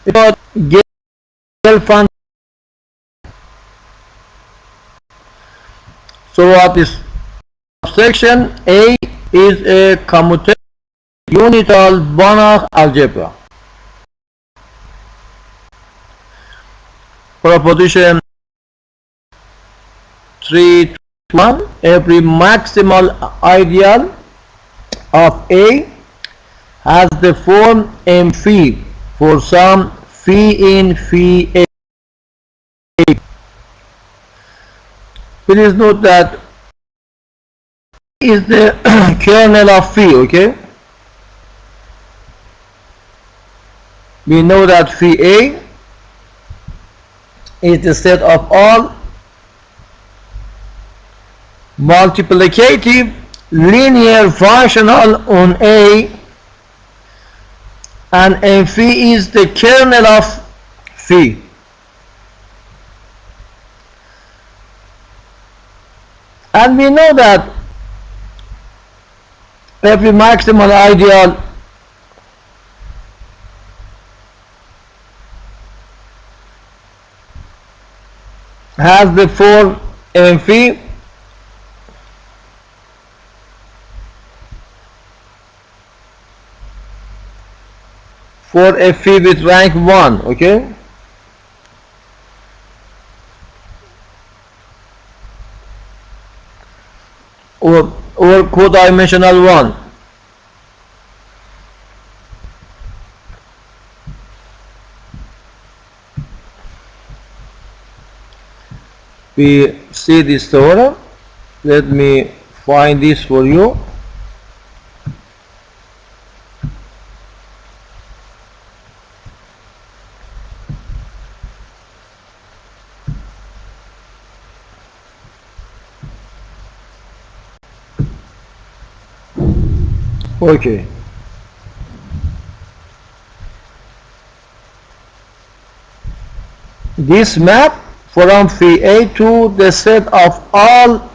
About Gale function. So what is section A is a commutative unital Banach algebra. Proposition 3.1, every maximal ideal of A has the form M phi for some phi in phi A. Please note that is the kernel of phi, okay? We know that phi A is the set of all multiplicative linear functional on A, and M phi is the kernel of phi. And we know that every maximal ideal has the form M phi for a phi with rank 1, okay? Or codimensional 1. We see this theorem. Let me find this for you. Okay. This map from phi A to the set of all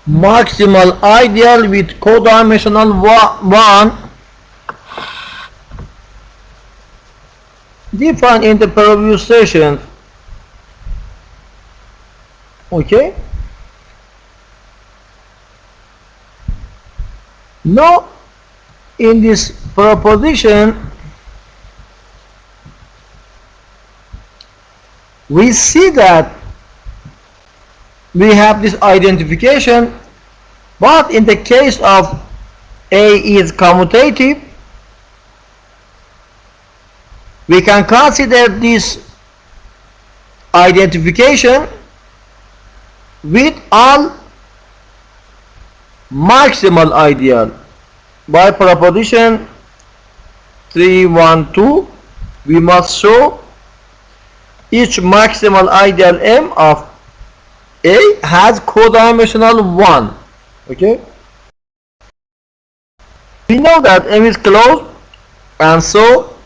maximal ideal with codimensional 1 defined in the previous session. Okay. Now in this proposition we see that we have this identification, but in the case of A is commutative, we can consider this identification with all maximal ideal. By proposition 3.1.2 we must show each maximal ideal M of A has codimensional 1. Okay, we know that M is closed, and so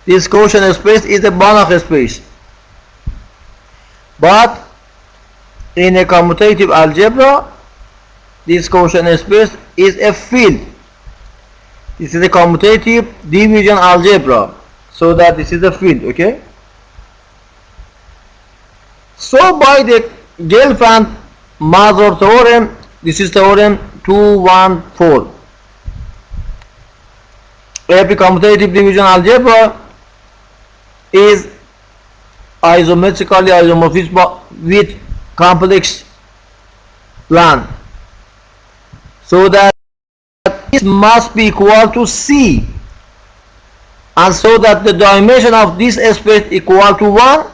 this quotient space is a Banach space. But in a commutative algebra, this quotient space is a field. This is a commutative division algebra, so that this is a field. Okay, so by the Gelfand-Mazur theorem, this is theorem 214, every commutative division algebra is isometrically isomorphism with complex plan, so that this must be equal to C, and so that the dimension of this space equal to 1.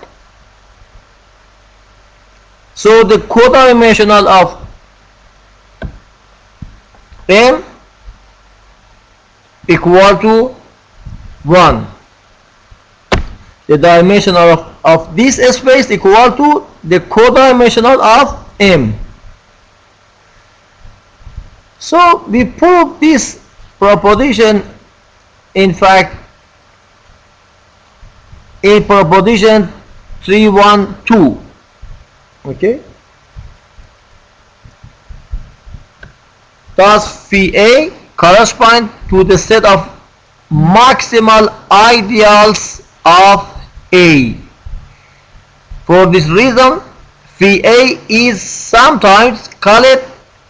So the codimensional of M equal to 1. The dimension of this space equal to the codimensional of M. So we prove this proposition, in fact, in proposition 3.1.2. Okay, thus phi A corresponds to the set of maximal ideals of A. For this reason, phi A is sometimes called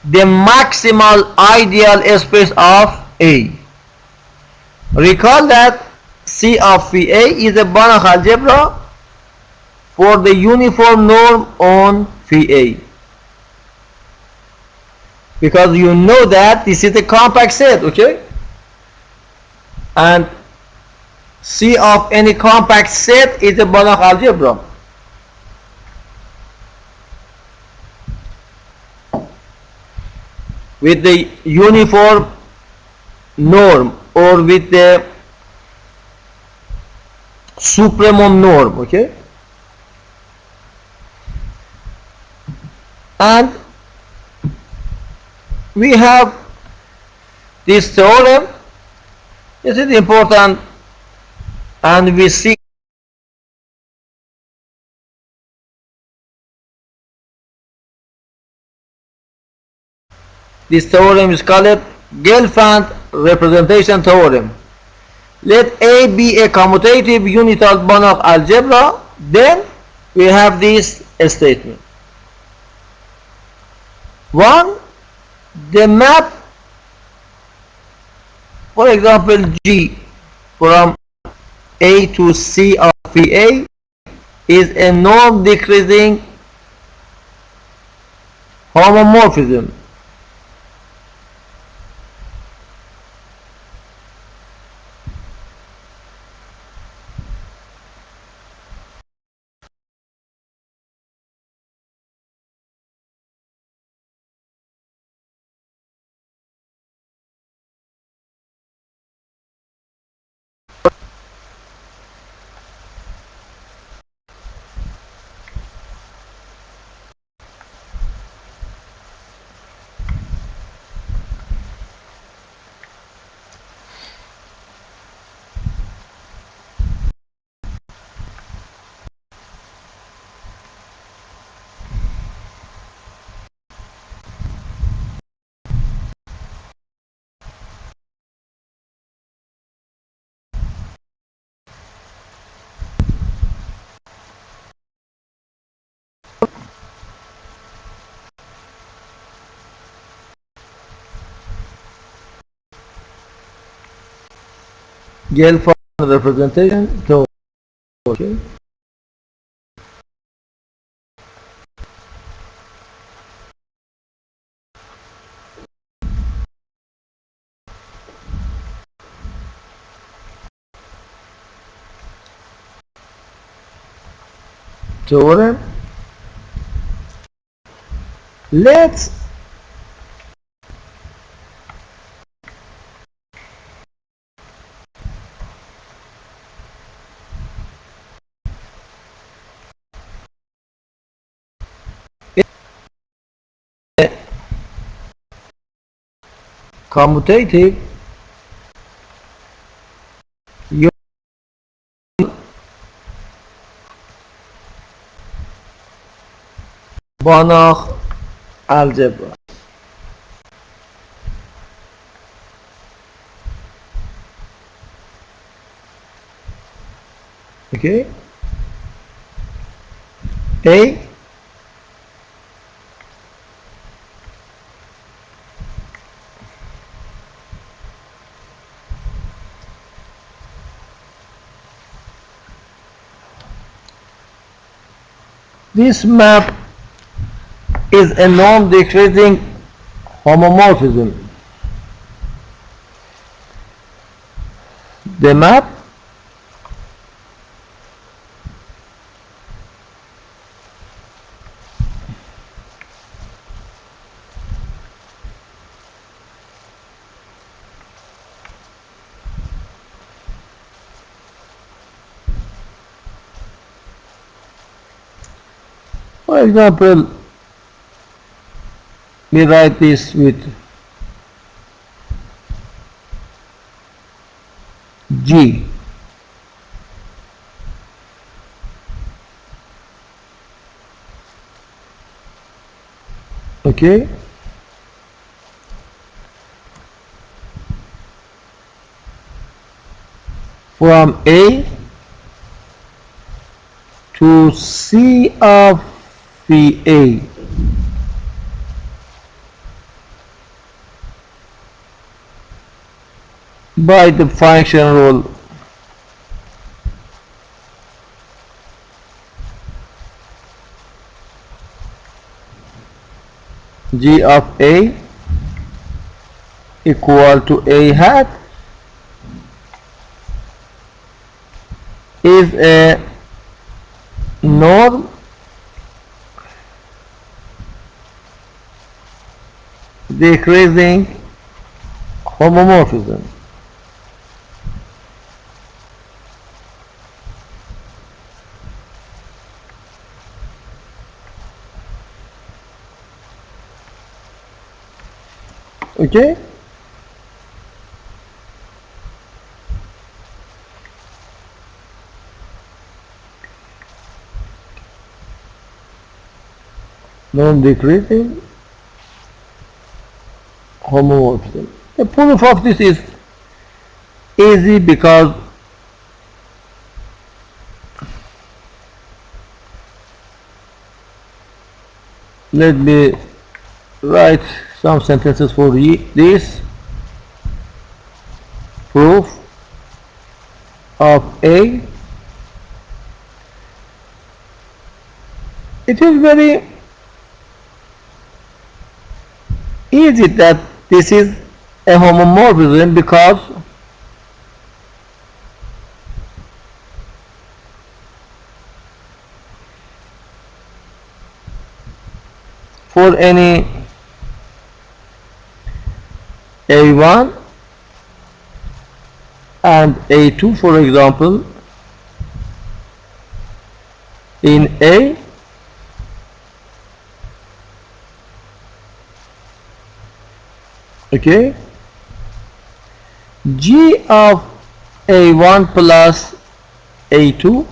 the maximal ideal space of A. Recall that C of phi A is a Banach algebra for the uniform norm on phi A. Because you know that this is a compact set, okay? And C of any compact set is a Banach algebra. With the uniform norm or with the supremum norm, okay? And we have this theorem. This is important, and we see this theorem is called Gelfand representation theorem. Let A be a commutative unital Banach algebra, then we have this statement. 1. The map, for example, G from A to C of phi A is a norm decreasing homomorphism. Gelfand representation theorem. Okay. Theorem. Let's commutative Banach algebra. Okay. A this map is a norm decreasing homomorphism. The map for example, we write this with G. Okay. from A to C of phi A. By the function rule. G of A equal to A hat is a norm decreasing homomorphism. Okay? Non-decreasing homomorphism. The proof of this is easy because let me write some sentences for this. Proof of A. It is very easy that this is a homomorphism because for any A1 and A2, for example, in A, okay, G of A1 plus A2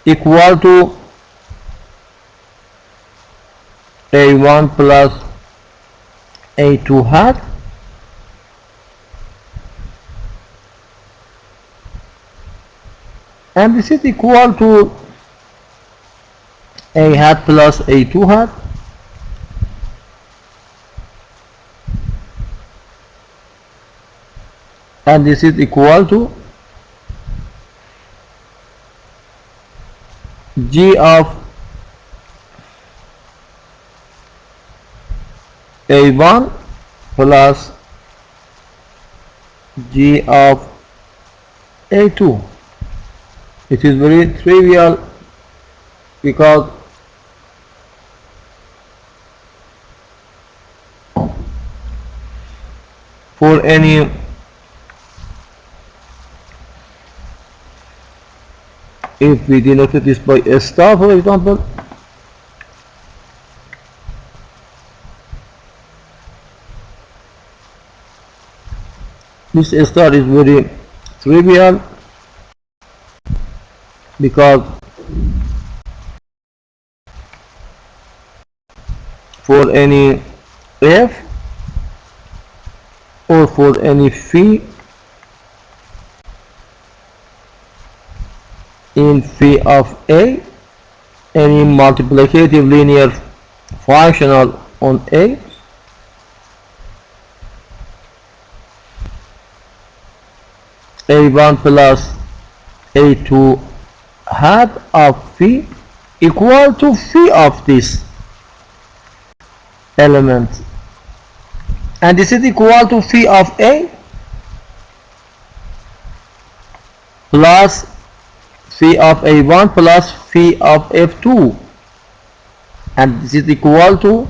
equal to A1 plus A2 hat and this is equal to A hat plus A2 hat and this is equal to G of A1 plus G of A2. It is very trivial because for any if we denote this by a star, for example, this star is very trivial because for any F or for any phi in phi of A, any multiplicative linear functional on A, A1 plus A2 hat of phi equal to phi of this element, and this is equal to phi of A plus phi of A1 plus phi of F2, and this is equal to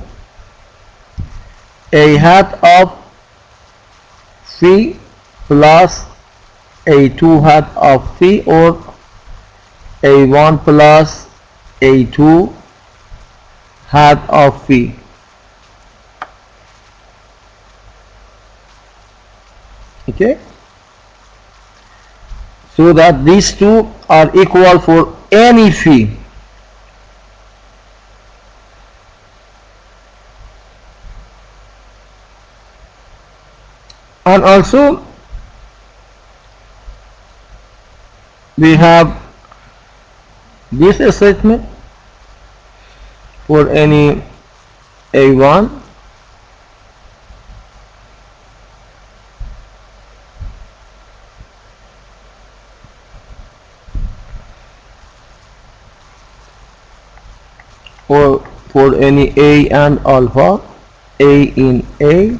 A hat of phi plus A2 hat of phi or A1 plus A2 hat of phi. Okay, so that these two are equal for any phi. And also we have this statement for any A1 or for any A and alpha, A in A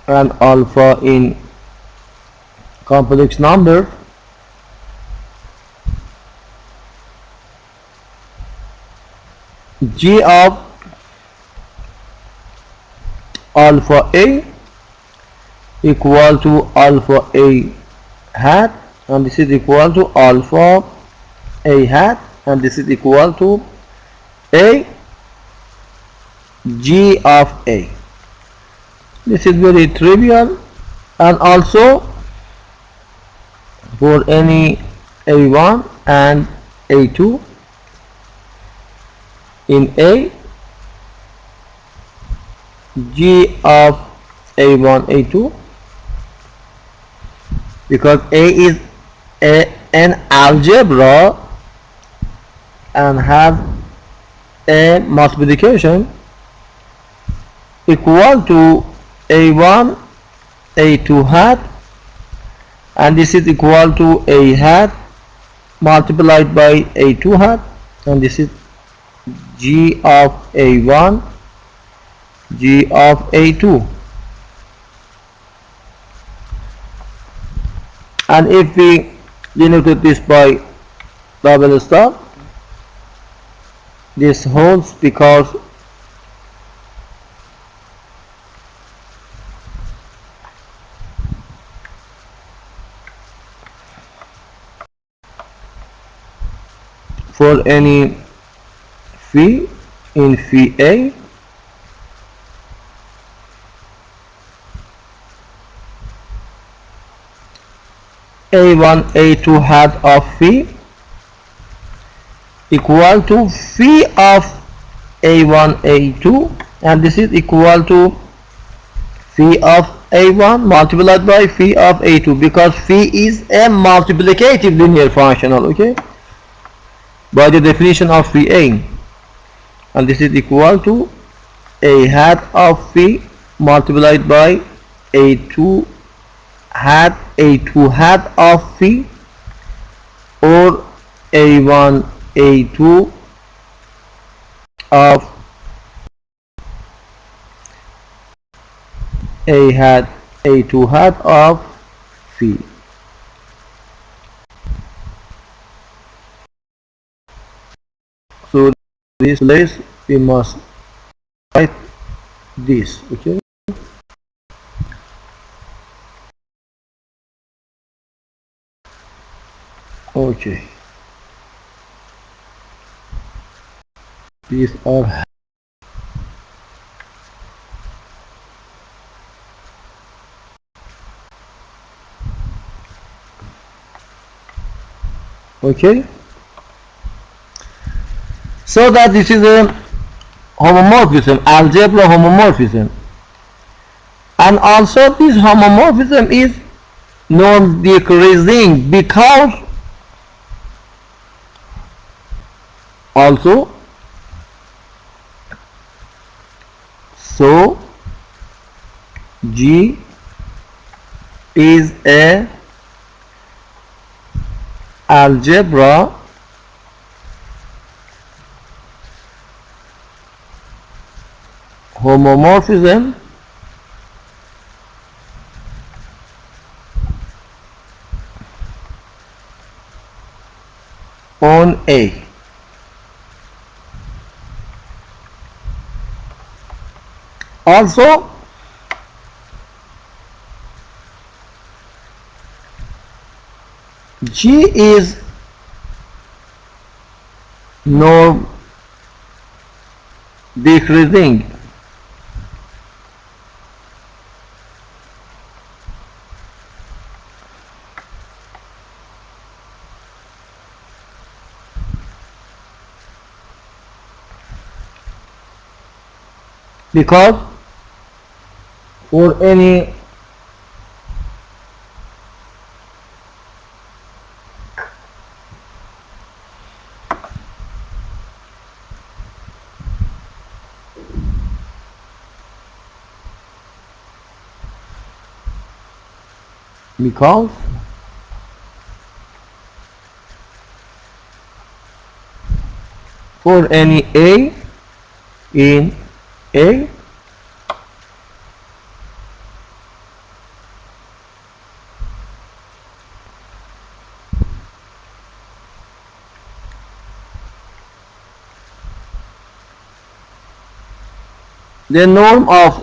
and alpha in complex number, G of alpha A equal to alpha A hat, and this is equal to alpha A hat, and this is equal to A G of A. This is very trivial. And also for any A1 and A2 in A, G of A1 A2, because A is an algebra and have a multiplication equal to A1 A2 hat, and this is equal to A hat multiplied by A2 hat, and this is G of A1 G of A2. And if we denote this by double stop, this holds because for any phi in phi A, A1 A2 hat of phi equal to phi of A1 A2, and this is equal to phi of A1 multiplied by phi of A2, because phi is a multiplicative linear functional, okay, by the definition of phi A, and this is equal to A hat of phi multiplied by A2 hat of phi, or A1 A2 of A hat A2 hat of phi. So this place we must write this, okay. Okay, these are okay. So that this is a homomorphism, algebra homomorphism, and also this homomorphism is non-decreasing because also so G is a algebra homomorphism on A. Also G is norm decreasing because for any because for any A in A, the norm of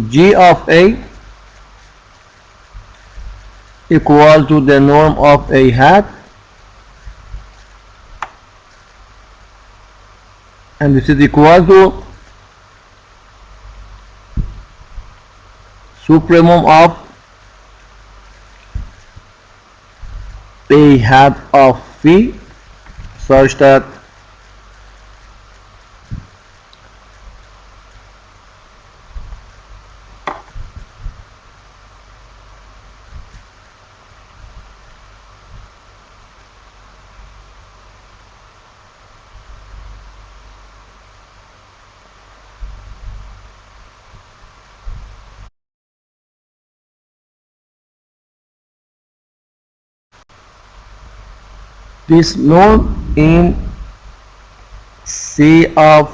G of A equal to the norm of A hat, and this is equal to supremum of A hat of phi, such that this norm in C of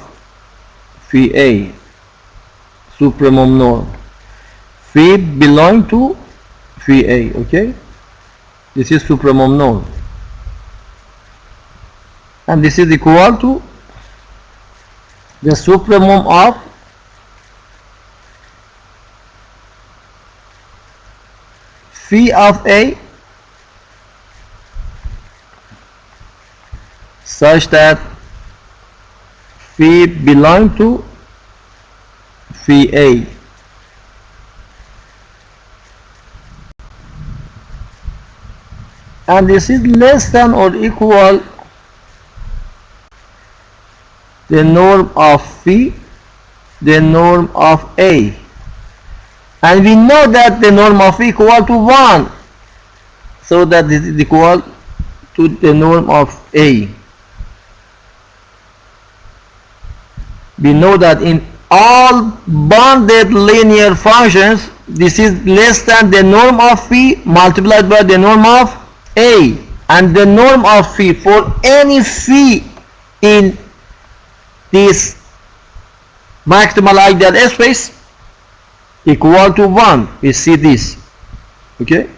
phi A, supremum norm, phi belong to phi A, okay? This is supremum norm, and this is equal to the supremum of phi of A, such that phi belong to phi A. And this is less than or equal the norm of phi, the norm of A. And we know that the norm of phi equal to 1. So that this is equal to the norm of A. We know that in all bounded linear functions, this is less than the norm of phi multiplied by the norm of A, and the norm of phi for any phi in this maximal ideal space equal to 1. We see this, okay?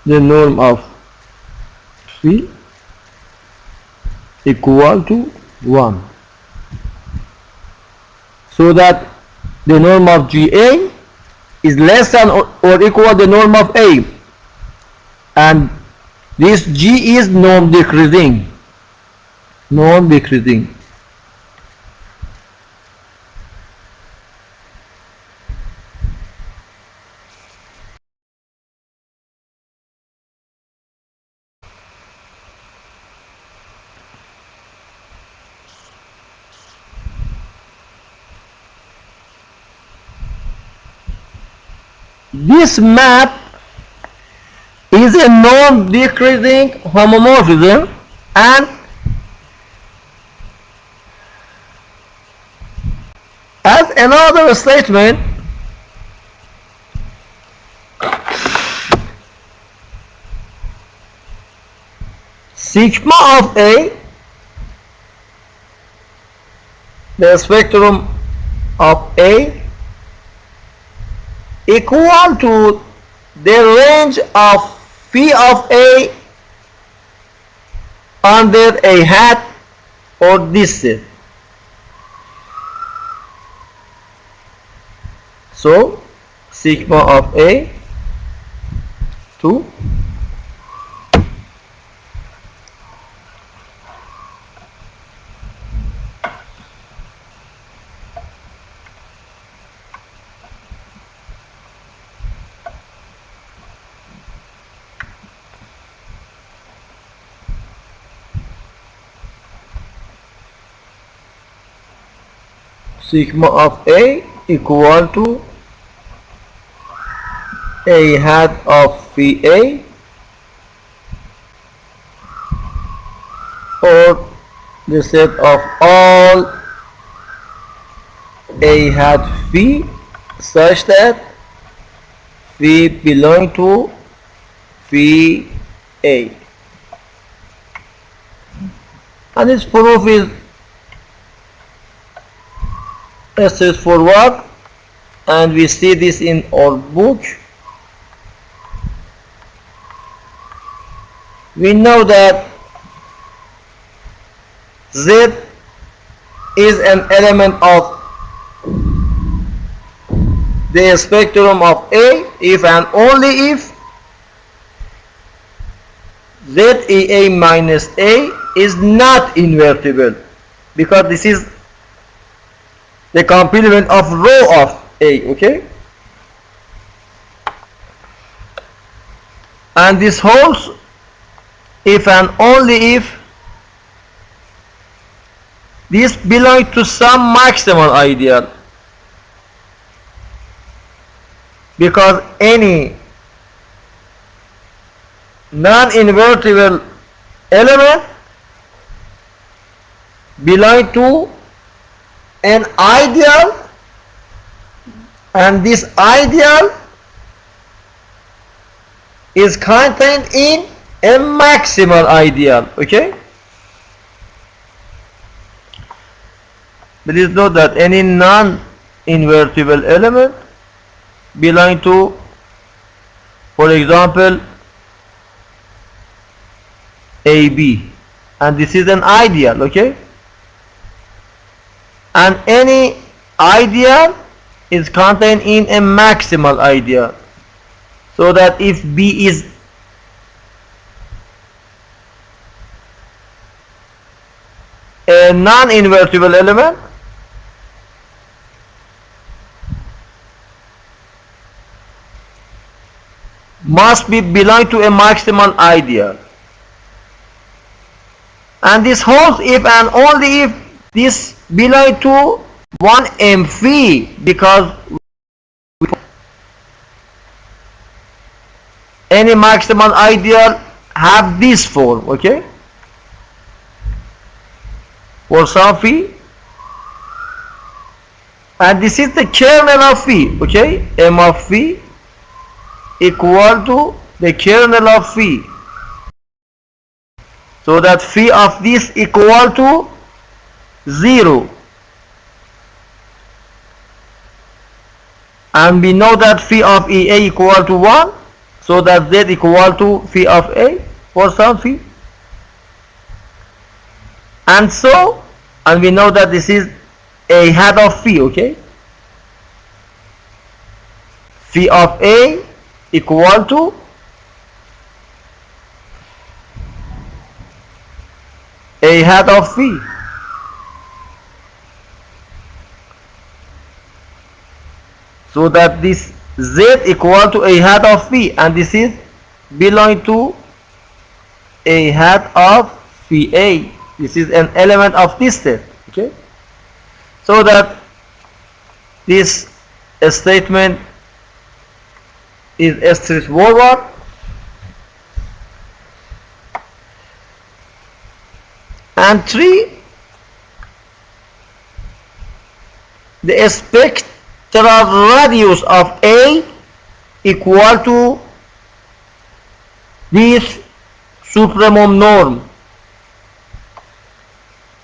The norm of phi equal to 1, so that the norm of GA is less than or equal the norm of A, and this G is norm decreasing. This map is a non-decreasing homomorphism, and as another statement, sigma of A, the spectrum of A, equal to the range of phi of A under A hat or this set. So sigma of A to sigma of A equal to A hat of phi A, or the set of all A hat phi such that phi belong to phi A. And this proof is straightforward, and we see this in our book. We know that Z is an element of the spectrum of A if and only if ZEA minus A is not invertible, because this is the complement of row of A, okay? And this holds if and only if this belongs to some maximal ideal, because any non-invertible element belongs to an ideal, and this ideal is contained in a maximal ideal, okay? Please note that any non-invertible element belong to, for example, AB, and this is an ideal, okay? And any ideal is contained in a maximal ideal, so that if B is a non-invertible element, must be belong to a maximal ideal. And this holds if and only if this belong to 1M phi, because any maximal ideal have this form, okay? For some phi, and this is the kernel of phi, okay? M of phi equal to the kernel of phi, so that phi of this equal to 0, and we know that phi of EA equal to 1, so that Z equal to phi of A for some phi, and so, and we know that this is A hat of phi, okay? Phi of A equal to A hat of phi. So that this Z equal to A hat of phi, and this is belong to A hat of phi A. This is an element of this set, okay? So that this statement is straightforward, and 3, the spectral radius of A equal to this supremum norm.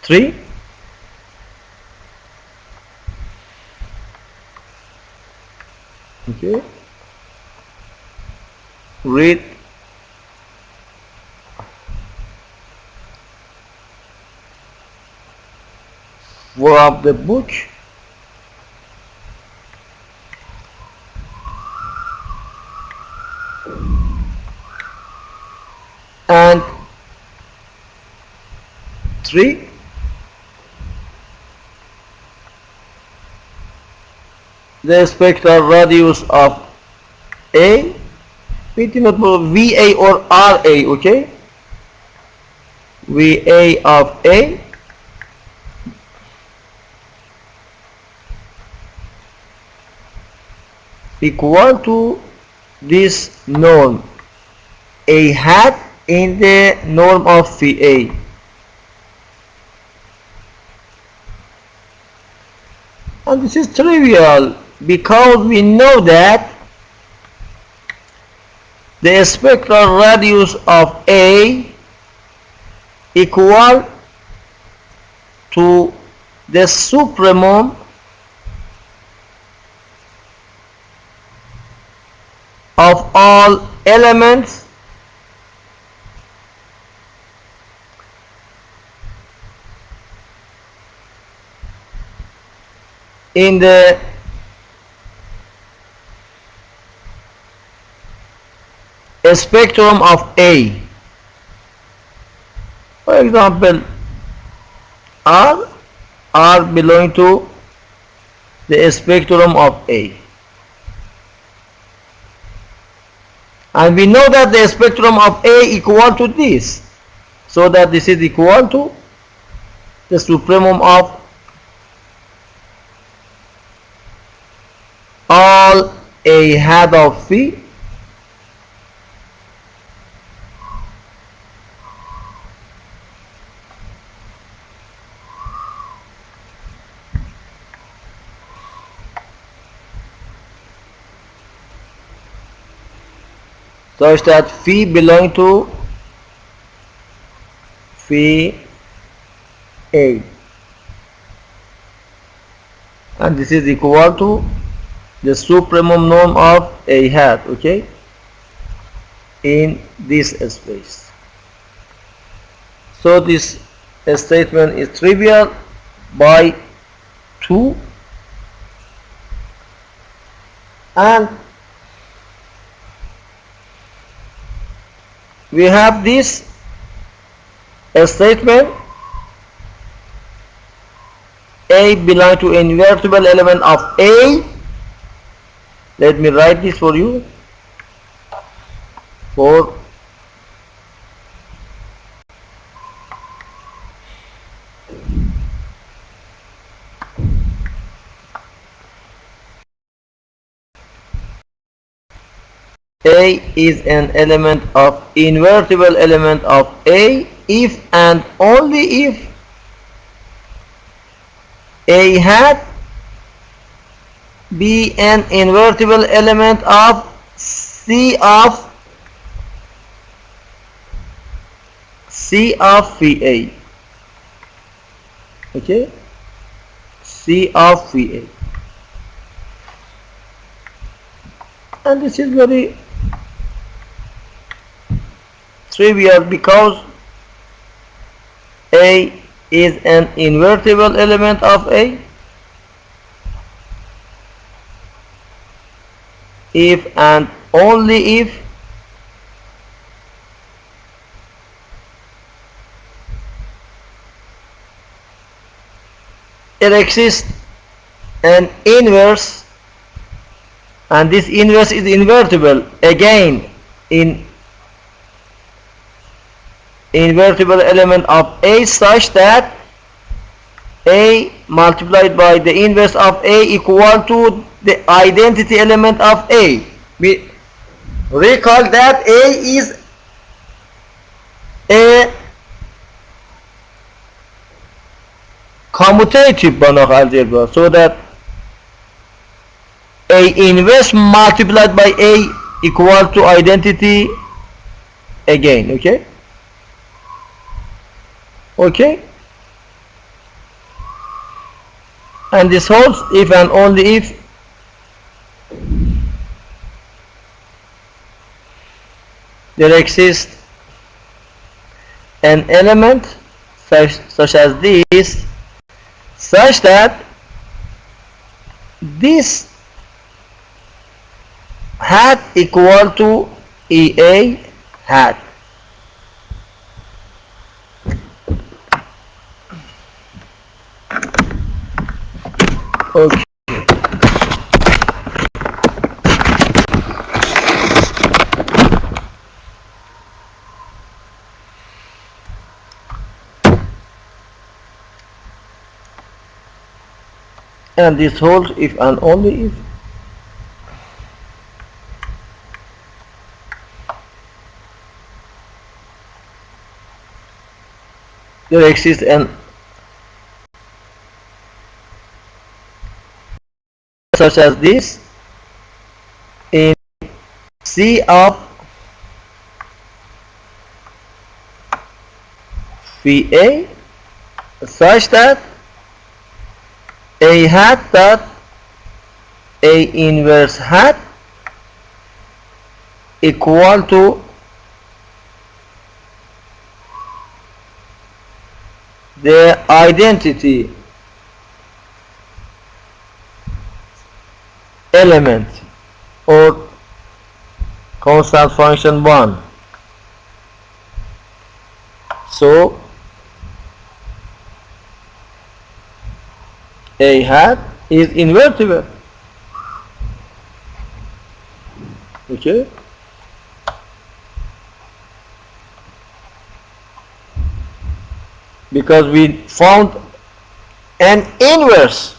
3, okay, read from the book. And 3, the spectral radius of A, pretty much VA or RA, okay? VA of A equal to this norm A hat in the norm of phi A. And this is trivial because we know that the spectral radius of A equal to the supremum of all elements in the spectrum of A. For example, R belong to the spectrum of A. And we know that the spectrum of A equal to this. So that this is equal to the supremum of all A hat of phi such that phi belong to phi A, and this is equal to the supremum norm of A hat, okay, in this space. So this statement is trivial by 2, and we have this statement A belong to invertible element of A. Let me write this for you. For A is an element of invertible element of A if and only if A hat be an invertible element of C of phi A. Okay, C of phi A. And this is very trivial because A is an invertible element of A if and only if it exists an inverse, and this inverse is invertible again in invertible element of A such that A multiplied by the inverse of A equal to the identity element of A. We recall that A is a commutative Banach algebra, so that A inverse multiplied by A equal to identity again. Okay, and this holds if and only if there exists an element such as this, such that this hat equal to EA hat. Okay. And this holds if and only if there exists an such as this in C of VA such that A hat dot A inverse hat equal to the identity element or constant function 1. So A hat is invertible. Okay, because we found an inverse.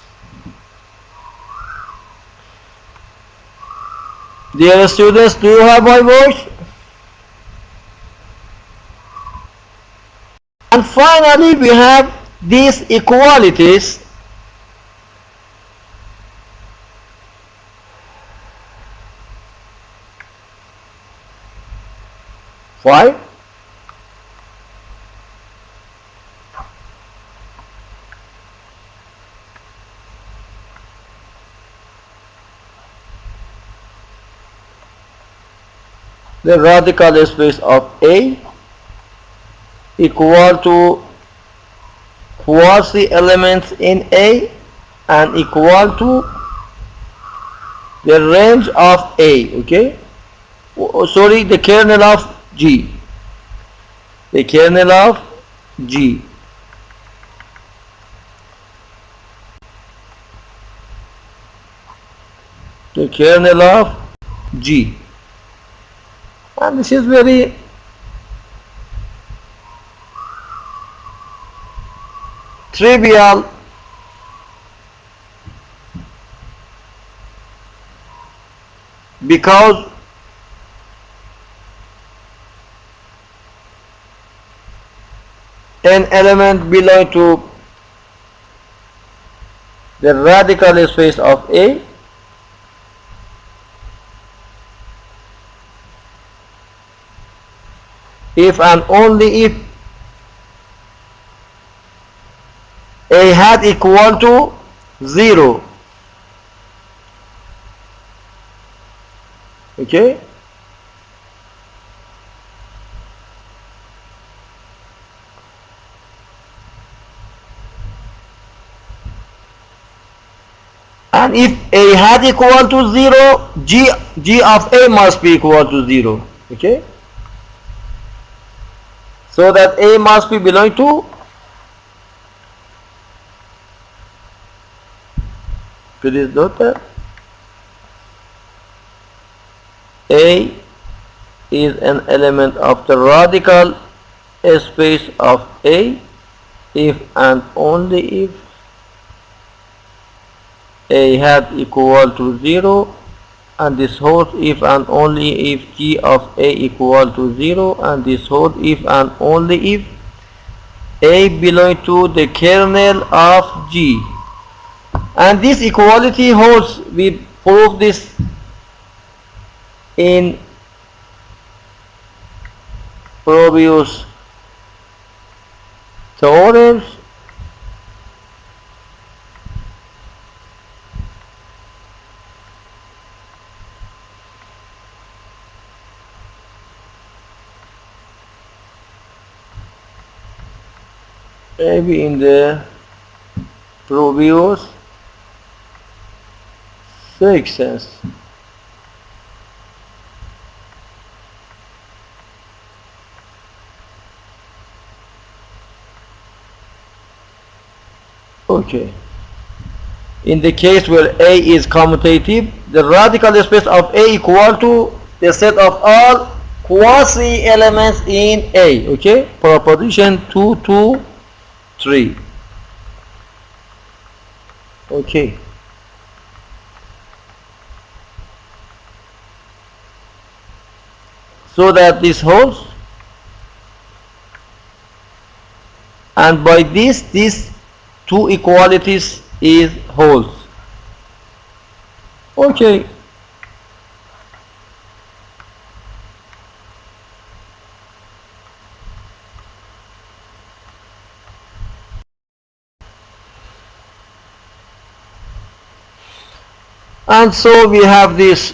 Dear students, do you have my voice? And finally we have these equalities. Five. The radical space of A equal to quasi elements in A and equal to the range of A. Okay, sorry, the kernel of G. The kernel of G. The kernel of G. And this is very trivial because an element belongs to the radical space of A if and only if A hat equal to 0. Okay, and if A hat equal to 0, G of A must be equal to 0. Okay, so that A must be belong to, please note that A is an element of the radical space of A if and only if A hat equal to 0, and this holds if and only if G of A equal to 0, and this holds if and only if A belongs to the kernel of G. And this equality holds, we prove this in previous theorems. Maybe in the previous sections. Okay, in the case where A is commutative, the radical space of A equal to the set of all quasi elements in A. Okay, proposition 2, 2, 3. Okay, so that this holds and by this these two equalities is holds. Okay. And so we have this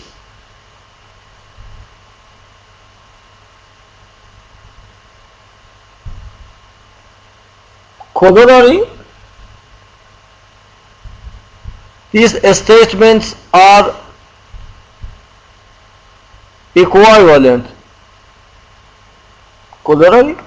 corollary. These statements are equivalent. Corollary.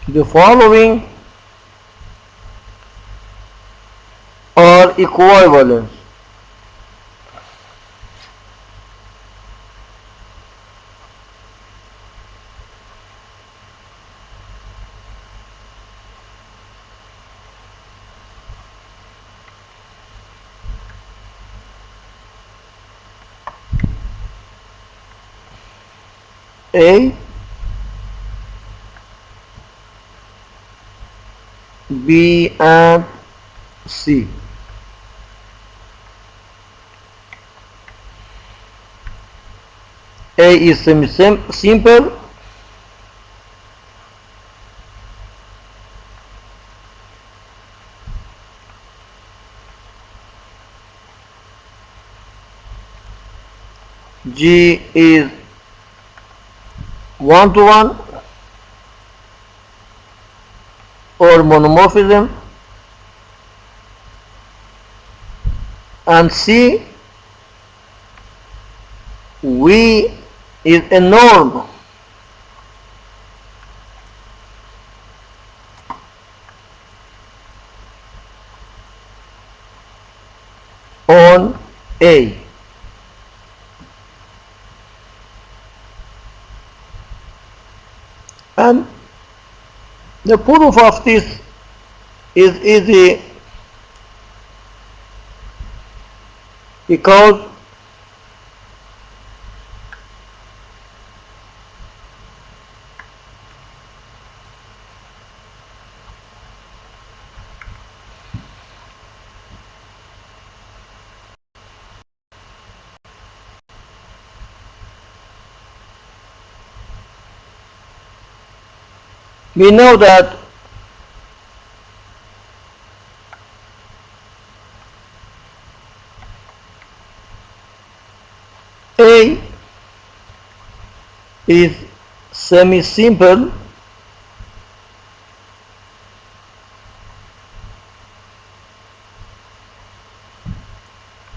The following are equivalent. A, B and C. A is simple. G is one-to-one or monomorphism, and C, V is a norm. On A. And the proof of this is easy because we know that A is semi-simple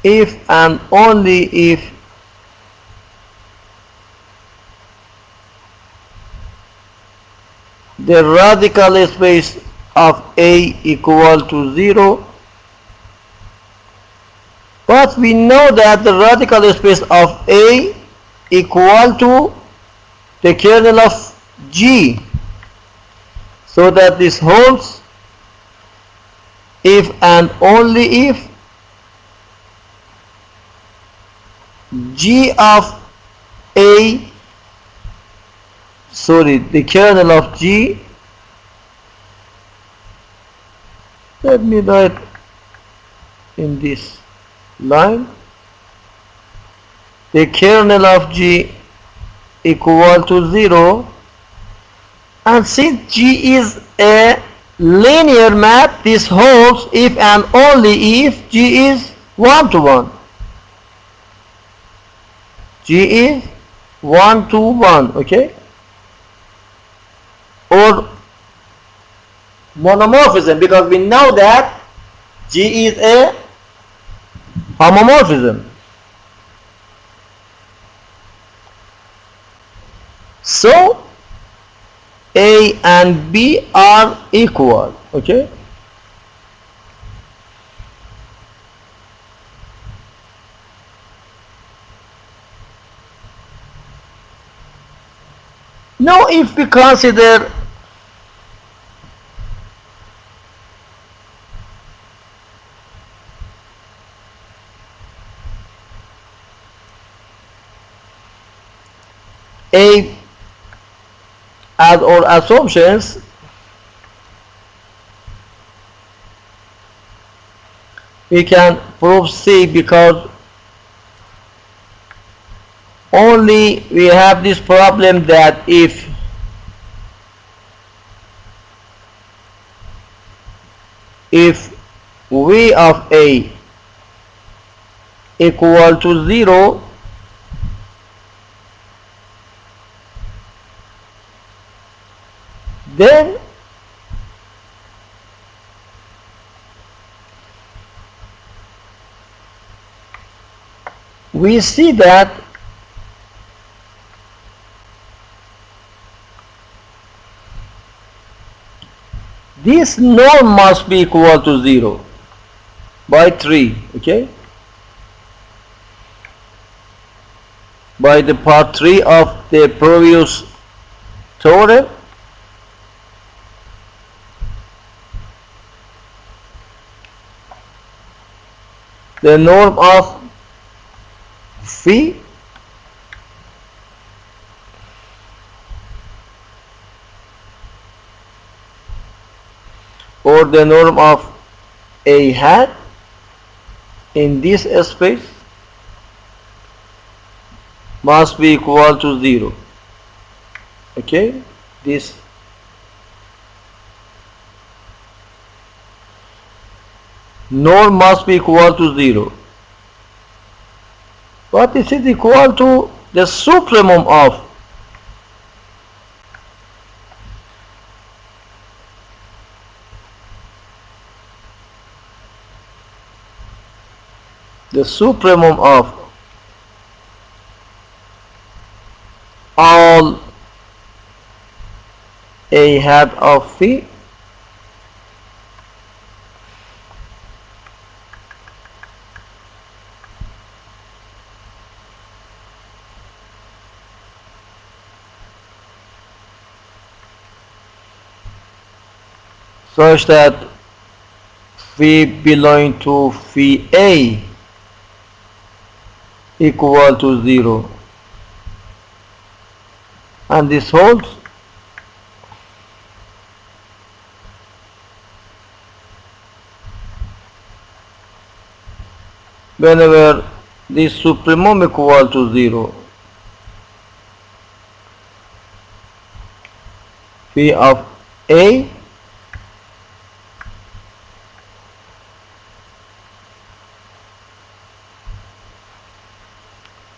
if and only if the radical space of A equal to 0, but we know that the radical space of A equal to the kernel of G, so that this holds if and only if G of A, the kernel of G, let me write in this line, the kernel of G equal to 0, and since G is a linear map, this holds if and only if G is one-to-one. G is 1 to 1, okay, or monomorphism, because we know that G is a homomorphism. So A and B are equal, okay. Now if we consider A as our assumptions, we can prove C, because only we have this problem that if V of A equal to 0, then we see that this norm must be equal to 0 by 3, okay, by the part 3 of the previous theorem. The norm of phi or the norm of A hat in this space must be equal to 0, okay. This norm must be equal to 0, but this is equal to the supremum of all A hat of phi such that phi belonging to phi A equal to 0, and this holds whenever this supremum equal to 0. Phi of A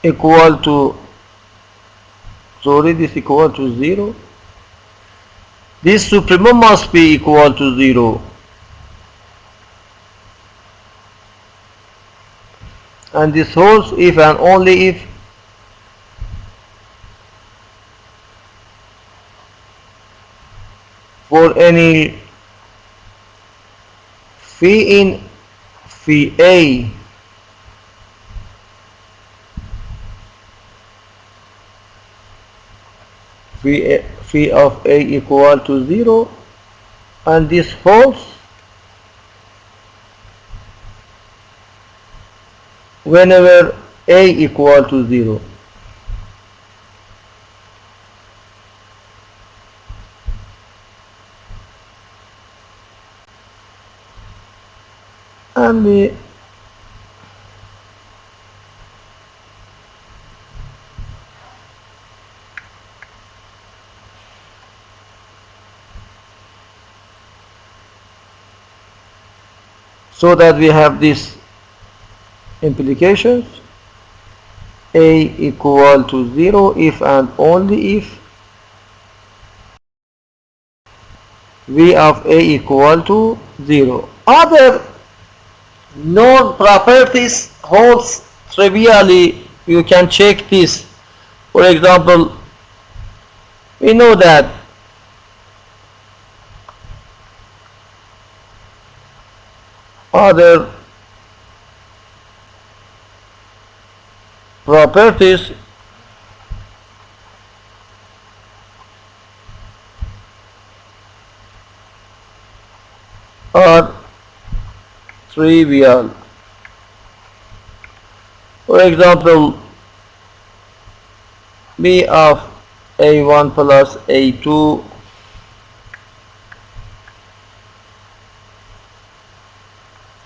equal to, this equal to 0. This supremum must be equal to 0, and this holds if and only if for any phi in phi A phi of A equal to 0, and this holds whenever A equal to 0. And we so that we have these implications. A equal to 0 if and only if V of A equal to 0. Other known properties holds trivially. You can check this. For example, we know that other properties are trivial. For example, B of A1 plus A2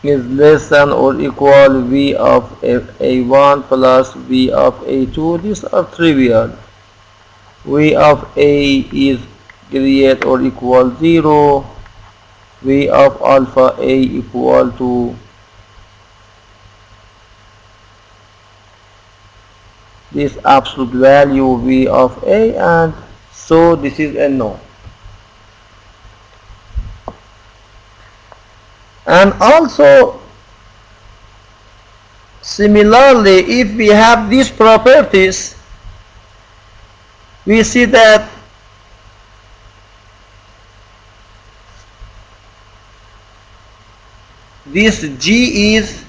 is less than or equal V of A1 plus V of A2. These are trivial. V of A is greater or equal 0. V of alpha A equal to this absolute value V of A, and so this is a no. And also similarly, if we have these properties, we see that this G is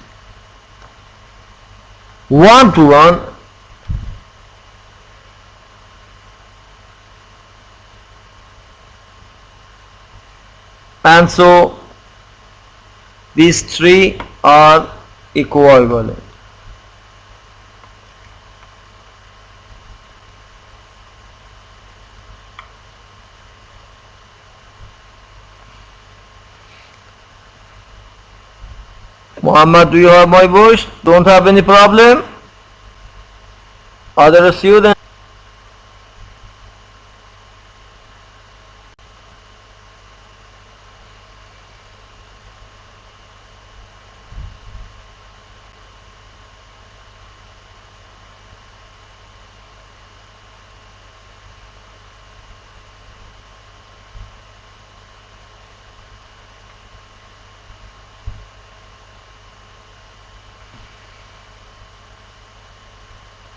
1 to 1, and so these three are equivalent. Muhammad, do you have my voice? Don't have any problem? Other students?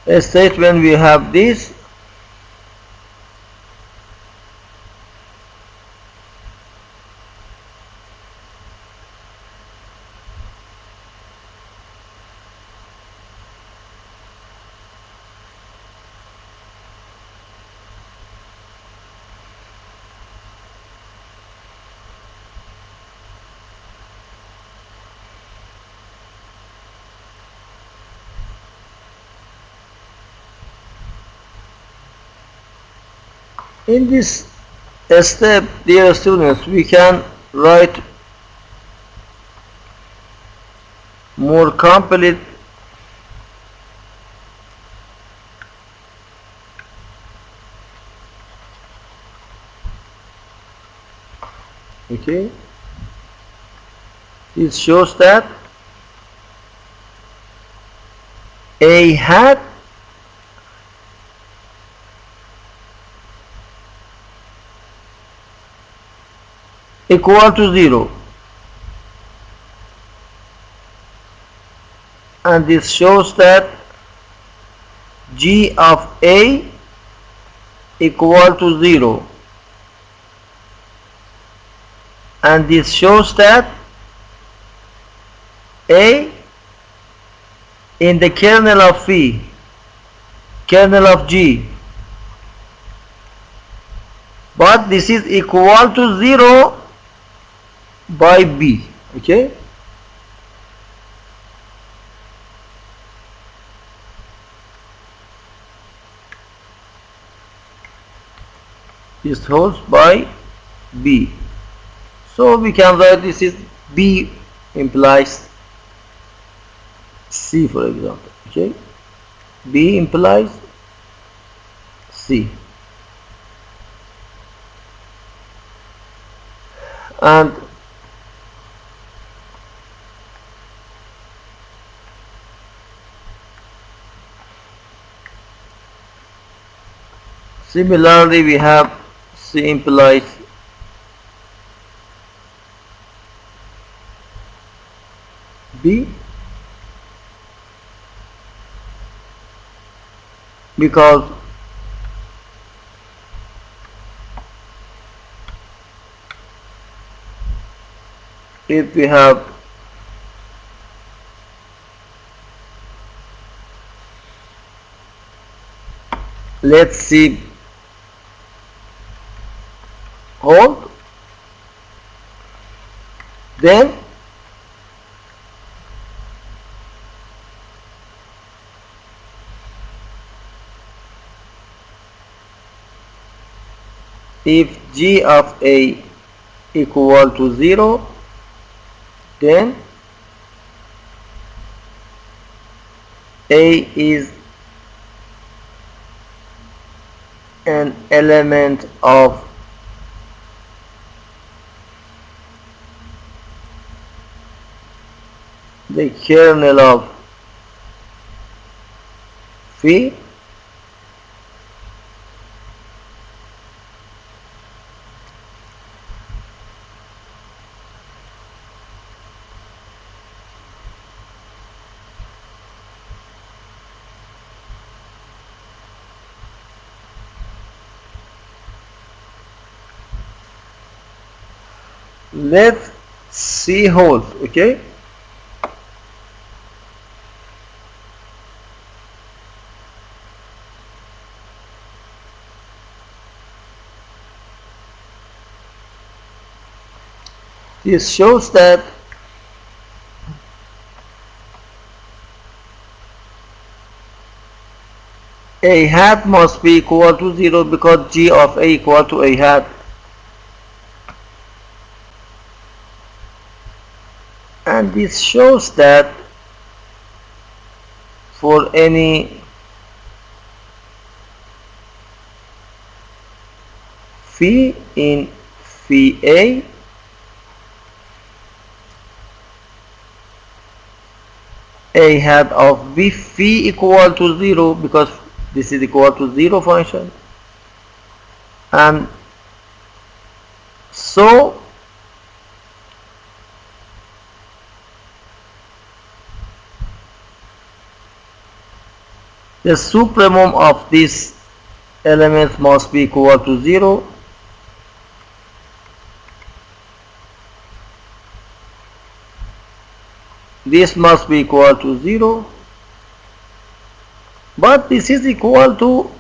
A statement we have this. In this step, dear students, we can write more complete okay. This shows that A hat equal to 0, and this shows that G of A equal to 0, and this shows that A in the kernel of V, kernel of G, but this is equal to 0 by B. Okay, this holds by B, so we can write this is B implies C, for example. Okay, B implies C, and Similarly, we have C implies B, because if we have let's see hold, then if G of A equal to 0, then A is an element of the kernel of phi. Let's see hold, okay? This shows that A hat must be equal to 0 because G of A equal to A hat. And this shows that for any phi in phi A hat of B phi equal to 0 because this is equal to 0 function, and so the supremum of these elements must be equal to 0. This must be equal to 0, but this is equal to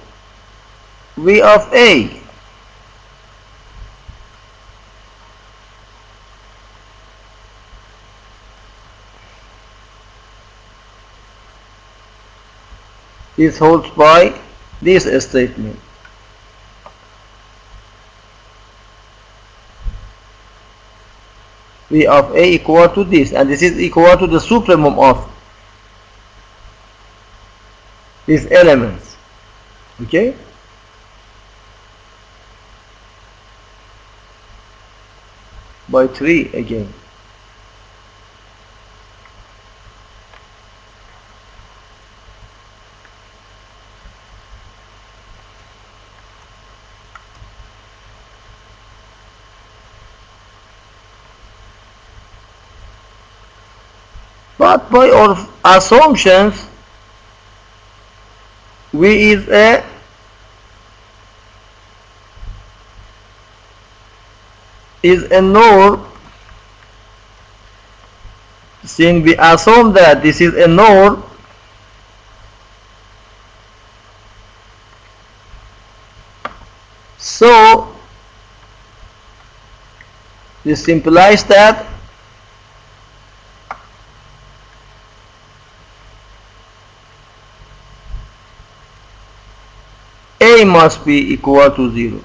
V of A. This holds by this statement. V of A equal to this, and this is equal to the supremum of these elements, okay? By 3 again. But by our assumptions, V is a node. Since we assume that this is a node, so this implies that A must be equal to 0.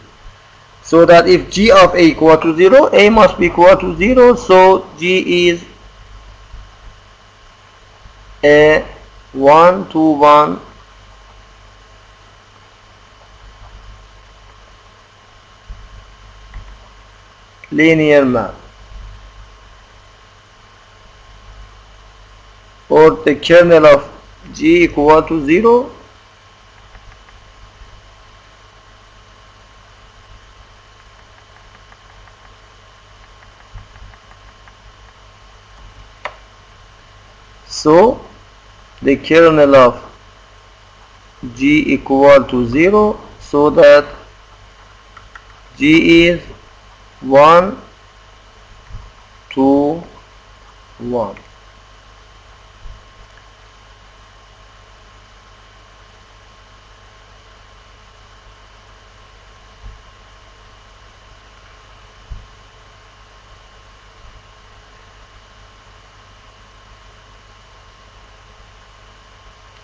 So that if G of A equal to 0, A must be equal to 0. So G is a 1-to-1 linear map, or the kernel of G equal to 0 So the kernel of G equal to 0, so that G is 1 2 1.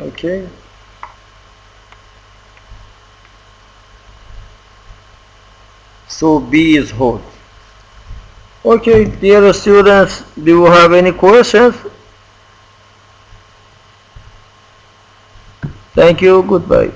Okay. So B is hot. Okay, dear students, do you have any questions? Thank you, goodbye.